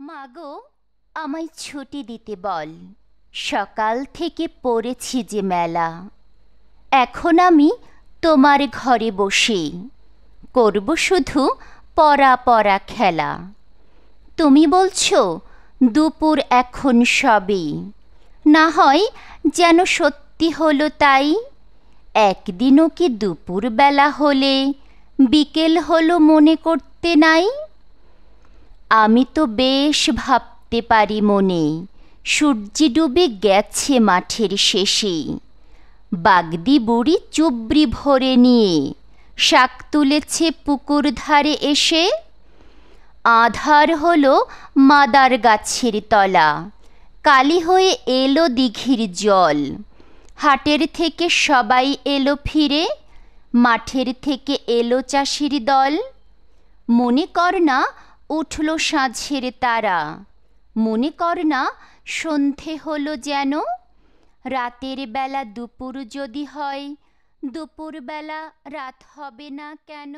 মাগো, আমায় ছুটি দিতে বল। সকাল থেকে পড়েছি যে মেলা। এখন আমি তোমার ঘরে বসে করব শুধু পড়া পড়া খেলা। তুমি বলছো দুপুর এখন সবে, না হয় যেন সত্যি হলো তাই। একদিনও কি দুপুর বেলা হলে বিকেল হলো মনে করতে নাই? আমি তো বেশ ভাবতে পারি মনে, সূর্য ডুবে গেছে মাঠের শেষে। বাগদি বুড়ি চুবড়ি ভরে নিয়ে শাক তুলেছে পুকুর ধারে এসে। আঁধার হলো মাদার গাছের তলা, কালি হয়ে এলো দিঘির জল। হাটের থেকে সবাই এলো ফিরে, মাঠের থেকে এলো চাষির দল। মনে কর না উঠল সাঁঝের তারা, মনে কর না সন্ধে হলো যেন। রাতের বেলা দুপুর যদি হয়, দুপুর বেলা রাত হবে না কেন?